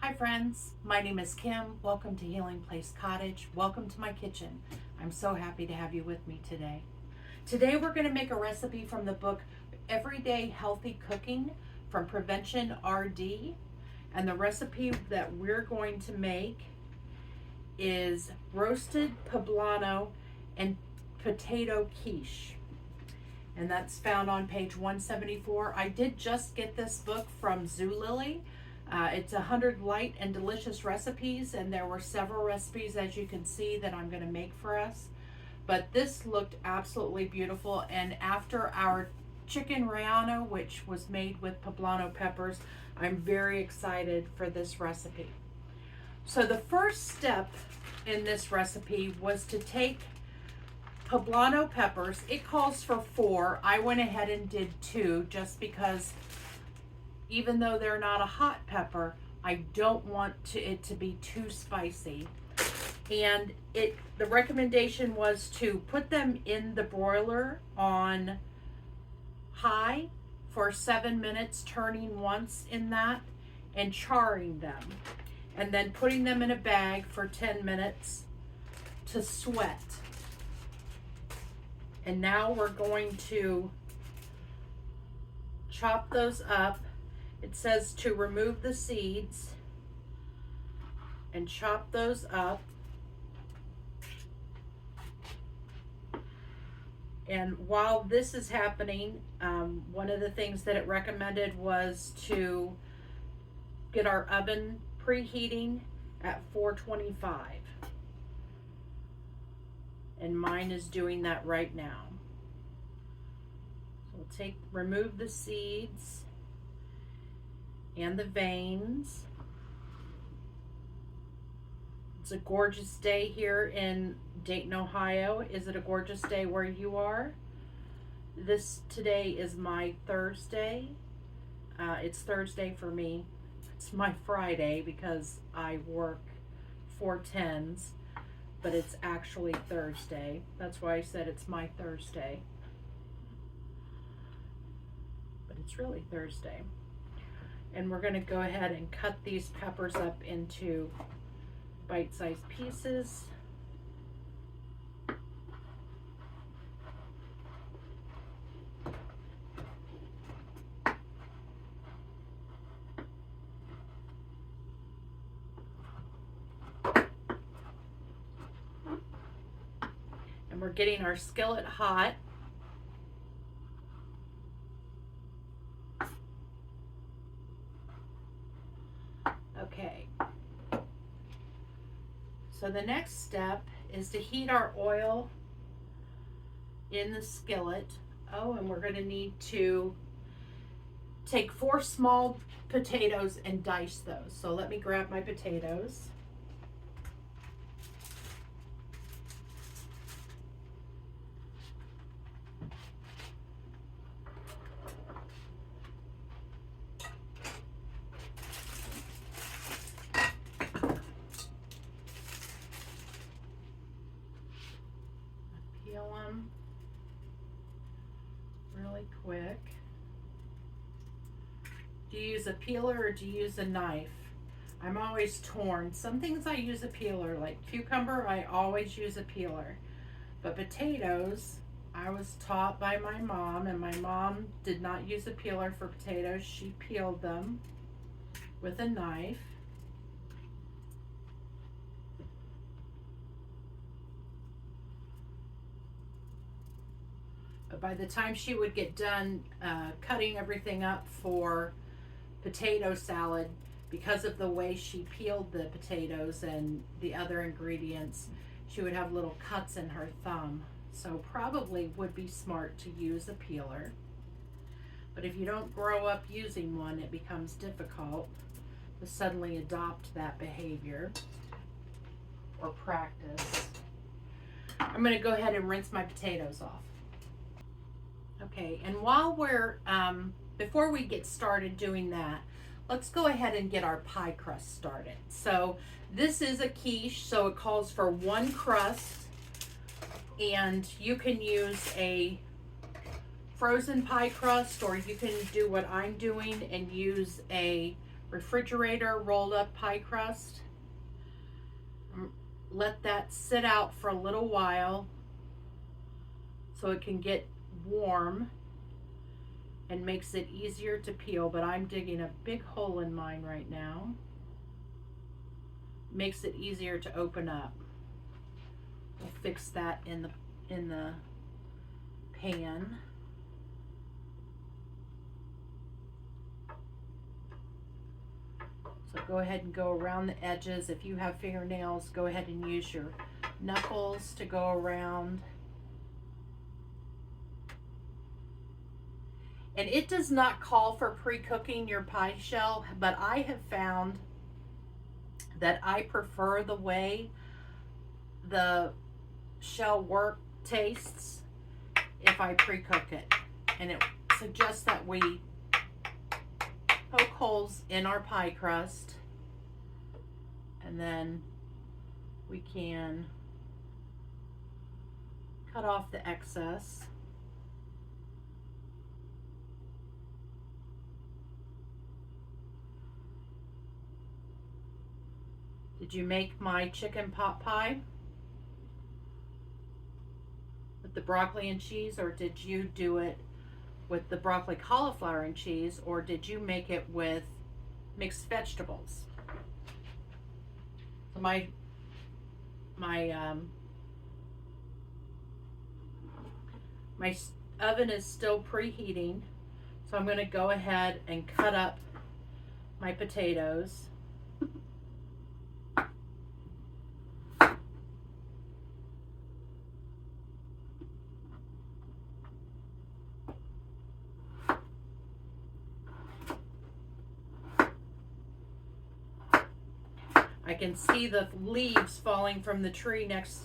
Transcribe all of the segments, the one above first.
Hi friends, my name is Kim. Welcome to Healing Place Cottage. Welcome to my kitchen. I'm so happy to have you with me today. Today we're going to make a recipe from the book Everyday Healthy Cooking from Prevention RD. And the recipe that we're going to make is roasted poblano and potato quiche. And that's found on page 174. I did just get this book from Zulily. It's 100 light and delicious recipes, and there were several recipes, as you can see, that I'm going to make for us. But this looked absolutely beautiful, and after our chicken relleno, which was made with poblano peppers, I'm very excited for this recipe. So the first step in this recipe was to take poblano peppers. It calls for 4. I went ahead and did 2 just because even though they're not a hot pepper, I don't want it to be too spicy. And the recommendation was to put them in the broiler on high for 7 minutes, turning once in that and charring them. And then putting them in a bag for 10 minutes to sweat. And now we're going to chop those up. It says to remove the seeds and chop those up. And while this is happening, one of the things that it recommended was to get our oven preheating at 425. And mine is doing that right now. So we'll remove the seeds and the veins. It's a gorgeous day here in Dayton, Ohio. Is it a gorgeous day where you are? Today is my Thursday. It's Thursday for me. It's my Friday because I work 4/10s, but it's actually Thursday. That's why I said it's my Thursday. But it's really Thursday. And we're going to go ahead and cut these peppers up into bite-sized pieces. And we're getting our skillet hot. Okay, so the next step is to heat our oil in the skillet. Oh, and we're going to need to take 4 small potatoes and dice those. So let me grab my potatoes. Peel them really quick. Do you use a peeler or do you use a knife? I'm always torn. Some things I use a peeler, like cucumber, I always use a peeler. But potatoes, I was taught by my mom, and my mom did not use a peeler for potatoes. She peeled them with a knife. But by the time she would get done cutting everything up for potato salad, because of the way she peeled the potatoes and the other ingredients, she would have little cuts in her thumb. So probably would be smart to use a peeler. But if you don't grow up using one, it becomes difficult to suddenly adopt that behavior or practice. I'm going to go ahead and rinse my potatoes off. Okay, and while before we get started doing that, let's go ahead and get our pie crust started. So this is a quiche, so it calls for 1 crust, and you can use a frozen pie crust, or you can do what I'm doing and use a refrigerator rolled up pie crust. Let that sit out for a little while so it can get warm and makes it easier to peel, but I'm digging a big hole in mine right now. Makes it easier to open up. We'll fix that in the pan. So go ahead and go around the edges. If you have fingernails, go ahead and use your knuckles to go around. And it does not call for pre-cooking your pie shell, but I have found that I prefer the way the shell tastes if I pre-cook it. And it suggests that we poke holes in our pie crust, and then we can cut off the excess. Did you make my chicken pot pie with the broccoli and cheese, or did you do it with the broccoli, cauliflower, and cheese, or did you make it with mixed vegetables? So my oven is still preheating, so I'm going to go ahead and cut up my potatoes. I can see the leaves falling from the tree next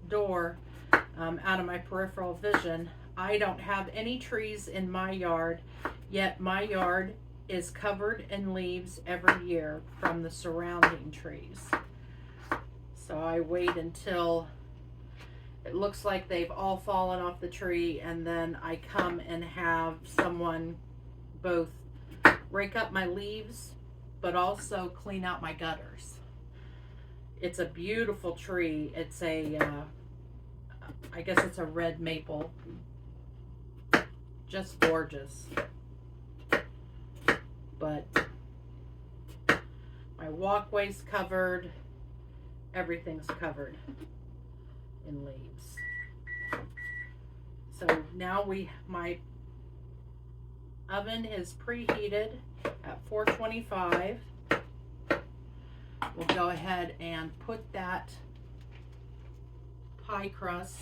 door out of my peripheral vision. I don't have any trees in my yard, yet my yard is covered in leaves every year from the surrounding trees. So I wait until it looks like they've all fallen off the tree, and then I come and have someone both rake up my leaves but also clean out my gutters. It's a beautiful tree. It's a, I guess it's a red maple. Just gorgeous. But my walkway's covered. Everything's covered in leaves. So now my oven is preheated at 425. We'll go ahead and put that pie crust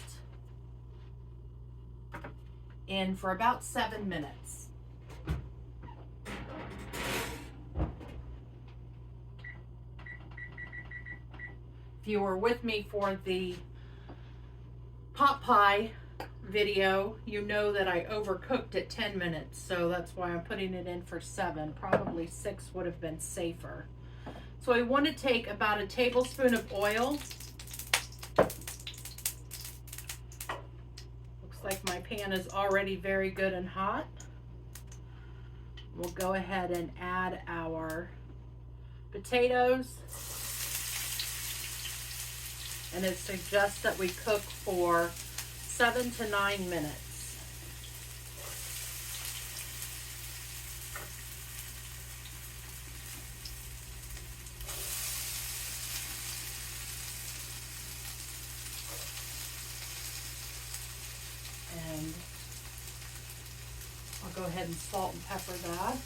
in for about 7 minutes. If you were with me for the pot pie video, you know that I overcooked at 10 minutes, so that's why I'm putting it in for 7. Probably 6 would have been safer. So I want to take about a tablespoon of oil. Looks like my pan is already very good and hot. We'll go ahead and add our potatoes. And it suggests that we cook for 7 to 9 minutes. And I'll go ahead and salt and pepper that.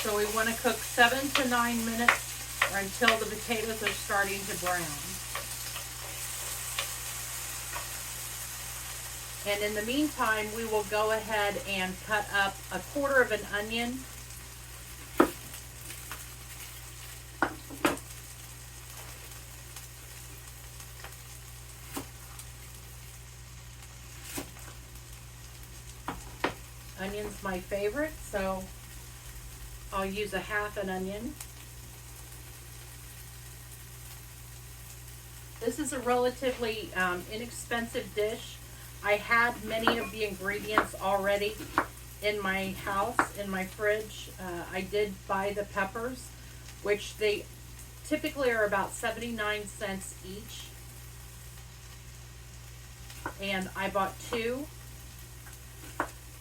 So we want to cook 7 to 9 minutes, or until the potatoes are starting to brown. And in the meantime, we will go ahead and cut up a quarter of an onion. Onion's my favorite, so I'll use a half an onion. This is a relatively inexpensive dish. I had many of the ingredients already in my house, in my fridge. I did buy the peppers, which they typically are about 79 cents each. And I bought 2.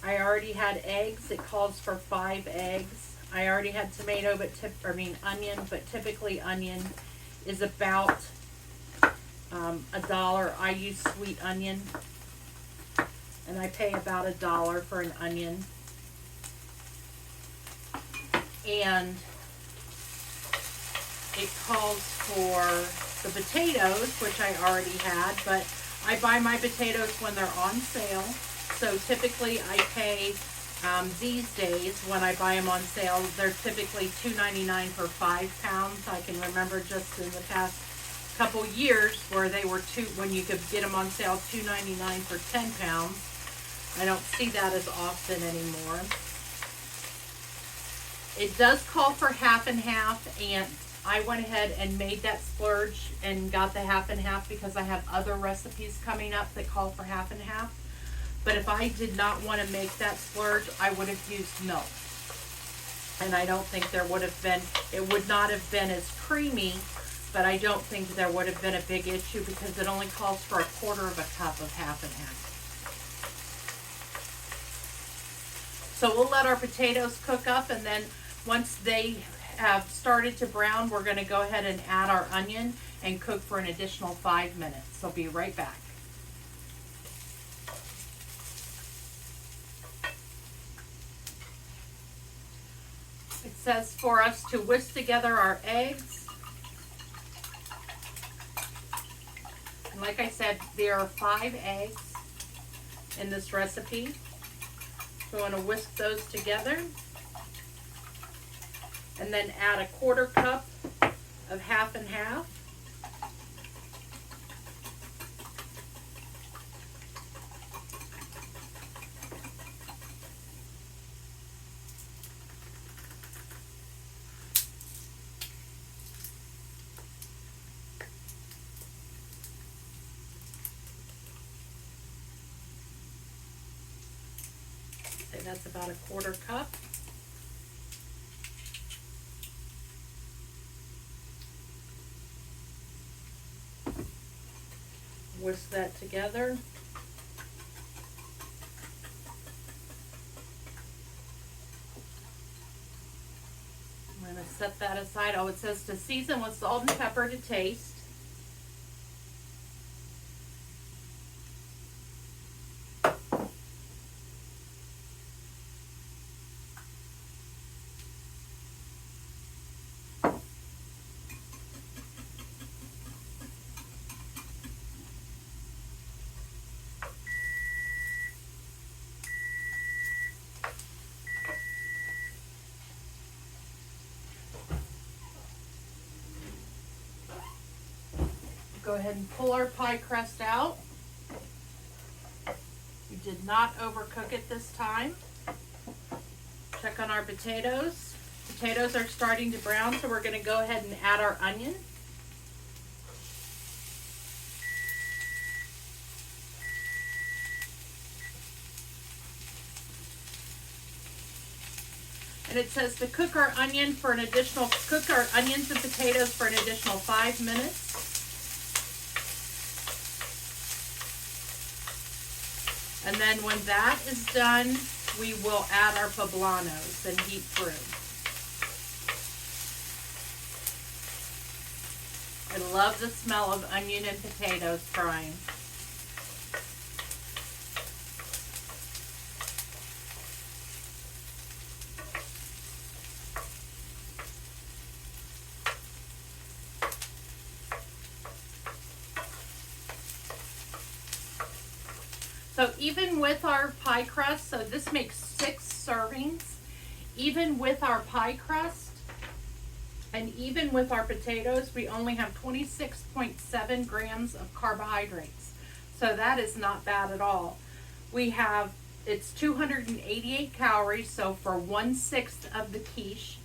I already had eggs. It calls for 5 eggs. I already had tomato, but onion, but typically onion is about $1. I use sweet onion, and I pay about $1 for an onion. And it calls for the potatoes, which I already had, but I buy my potatoes when they're on sale. So typically I pay, these days when I buy them on sale, they're typically $2.99 for 5 pounds. I can remember just in the past couple years where they were when you could get them on sale $2.99 for 10 pounds. I don't see that as often anymore. It does call for half and half, and I went ahead and made that splurge and got the half and half because I have other recipes coming up that call for half and half. But if I did not want to make that splurge, I would have used milk. And I don't think there would have been, it would not have been as creamy, but I don't think there would have been a big issue because it only calls for 1/4 cup of half and half. So we'll let our potatoes cook up, and then once they have started to brown, we're going to go ahead and add our onion and cook for an additional 5 minutes. So be right back. It says for us to whisk together our eggs. And like I said, there are 5 eggs in this recipe. So we want to whisk those together. And then add 1/4 cup of half and half. So that's about 1/4 cup. Whisk that together. I'm going to set that aside. Oh, it says to season with salt and pepper to taste. Go ahead and pull our pie crust out. We did not overcook it this time. Check on our potatoes. Potatoes are starting to brown, so we're going to go ahead and add our onion. And it says to cook our onions and potatoes for an additional 5 minutes. And then when that is done, we will add our poblanos and heat through. I love the smell of onion and potatoes frying. So even with our pie crust, so this makes 6 servings, even with our pie crust and even with our potatoes, we only have 26.7 grams of carbohydrates. So that is not bad at all. It's 288 calories, so for 1/6 of the quiche,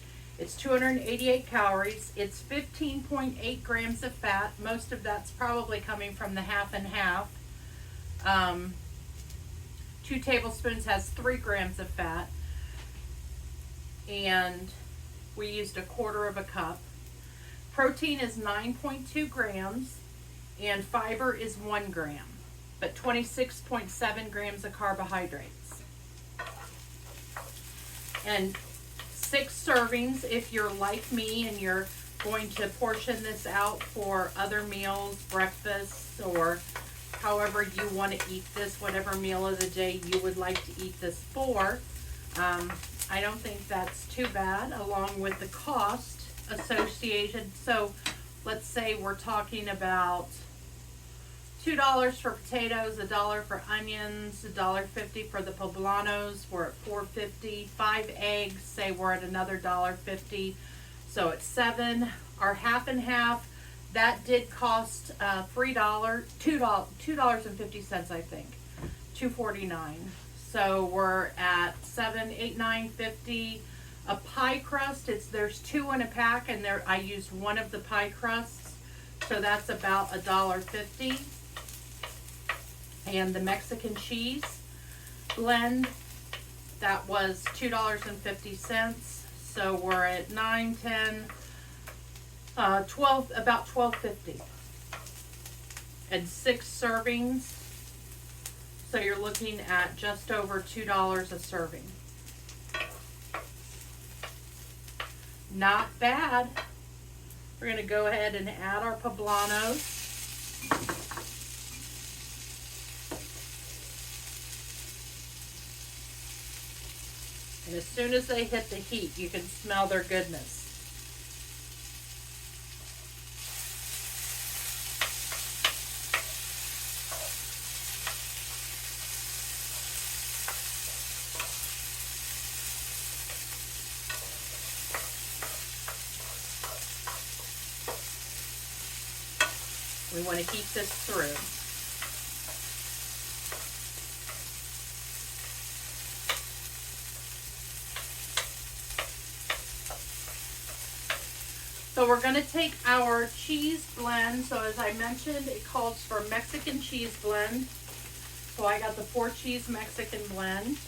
It's 288 calories. It's 15.8 grams of fat. Most of that's probably coming from the half and half. 2 tablespoons has 3 grams of fat. And we used 1/4 cup. Protein is 9.2 grams and fiber is 1 gram, but 26.7 grams of carbohydrates. And 6 servings if you're like me and you're going to portion this out for other meals, breakfast, or however you want to eat this, whatever meal of the day you would like to eat this for. I don't think that's too bad, along with the cost associated. So let's say we're talking about $2 for potatoes, $1 for onions, $1.50 for the poblanos. We're at $4.50. 5 eggs, say we're at another $1.50. So it's 7. Our half and half, that did cost $2.50, I think. $2.49. So we're at 7, 8, 9, 50. A pie crust, there's 2 in a pack, and I used one of the pie crusts, so that's about $1.50. And the Mexican cheese blend, that was $2.50. So we're at 9, 10, 12, about $12.50. And 6 servings. So you're looking at just over $2 a serving. Not bad. We're going to go ahead and add our poblanos. And as soon as they hit the heat, you can smell their goodness. We want to heat this through. So we're going to take our cheese blend. So as I mentioned, it calls for Mexican cheese blend. So I got the 4-cheese Mexican blend.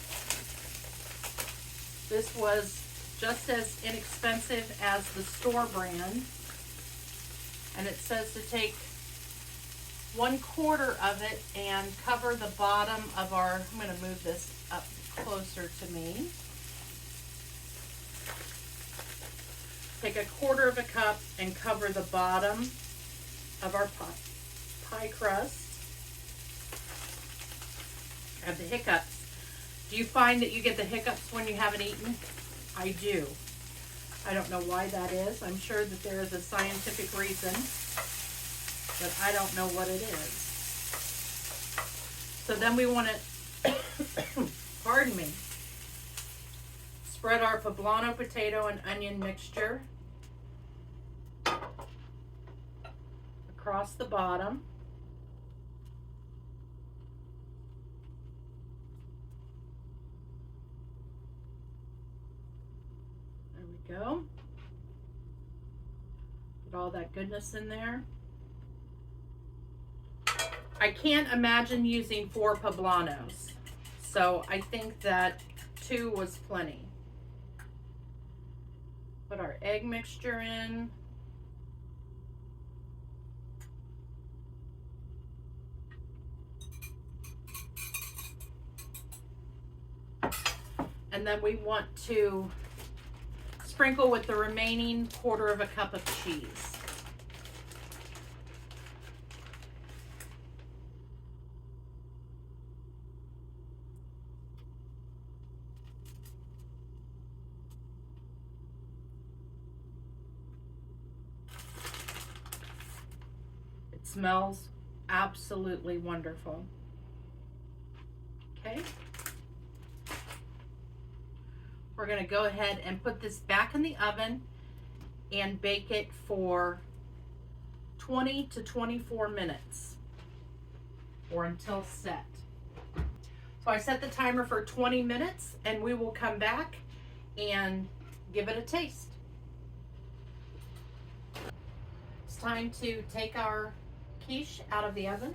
This was just as inexpensive as the store brand. And it says to take 1/4 of it and cover the bottom of our, I'm going to move this up closer to me. Take 1/4 cup and cover the bottom of our pie crust. I have the hiccups. Do you find that you get the hiccups when you haven't eaten? I do. I don't know why that is. I'm sure that there is a scientific reason, but I don't know what it is. So then we want to, pardon me, spread our poblano potato and onion mixture across the bottom. There we go. Put all that goodness in there. I can't imagine using 4 poblanos, so I think that 2 was plenty. Put our egg mixture in. And then we want to sprinkle with the remaining 1/4 cup of cheese. Smells absolutely wonderful. Okay. We're going to go ahead and put this back in the oven and bake it for 20 to 24 minutes or until set. So I set the timer for 20 minutes and we will come back and give it a taste. time to take our quiche out of the oven.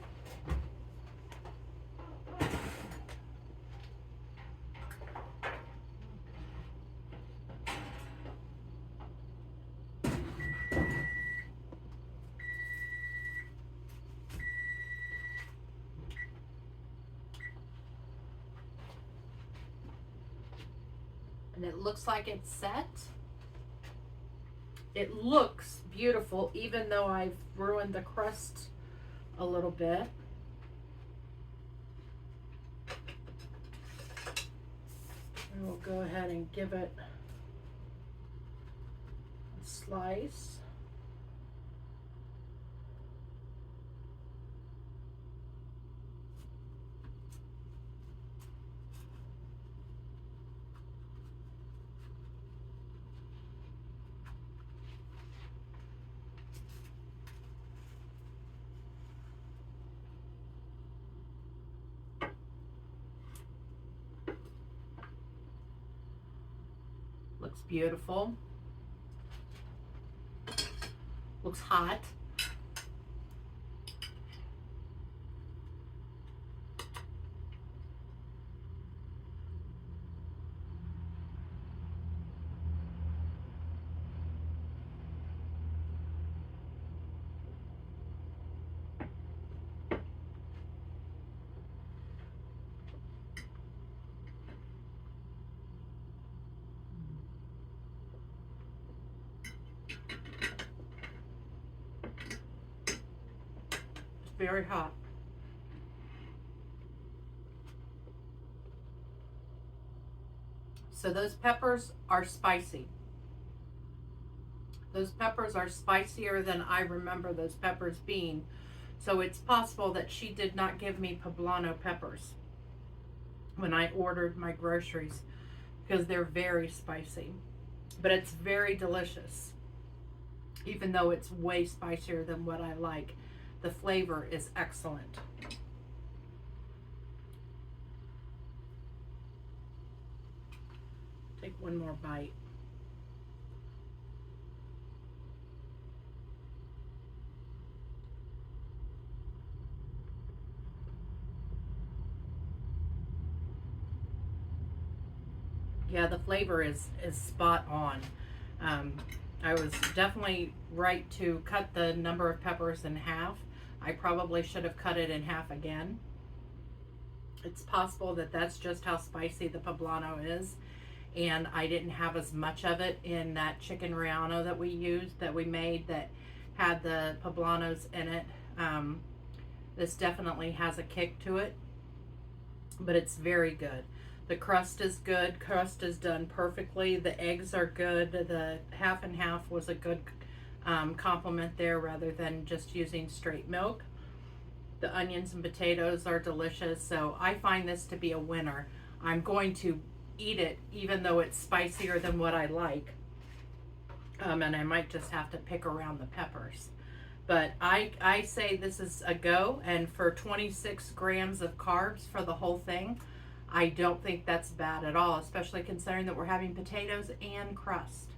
And it looks like it's set. It looks beautiful, even though I've ruined the crust a little bit. And we'll go ahead and give it a slice. Looks beautiful. Looks hot. Very hot. So those peppers are spicy. Those peppers are spicier than I remember those peppers being. So it's possible that she did not give me poblano peppers when I ordered my groceries, because they're very spicy. But it's very delicious. Even though it's way spicier than what I like, the flavor is excellent. Take one more bite. Yeah, the flavor is spot on. I was definitely right to cut the number of peppers in half. I probably should have cut it in half again. It's possible that that's just how spicy the poblano is, and I didn't have as much of it in that chicken relleno that we made that had the poblanos in it. This definitely has a kick to it, but it's very good. The crust is good. Crust is done perfectly. The eggs are good. The half and half was a good compliment there, rather than just using straight milk. The onions and potatoes are delicious. So I find this to be a winner. I'm going to eat it even though it's spicier than what I like. And I might just have to pick around the peppers. But I say this is a go. And for 26 grams of carbs for the whole thing, I don't think that's bad at all, especially considering that we're having potatoes and crust.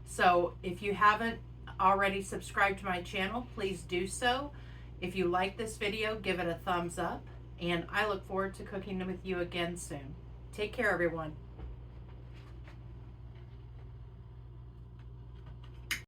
So if you haven't already subscribed to my channel, please do so. If you like this video, give it a thumbs up, and I look forward to cooking with you again soon. Take care, everyone.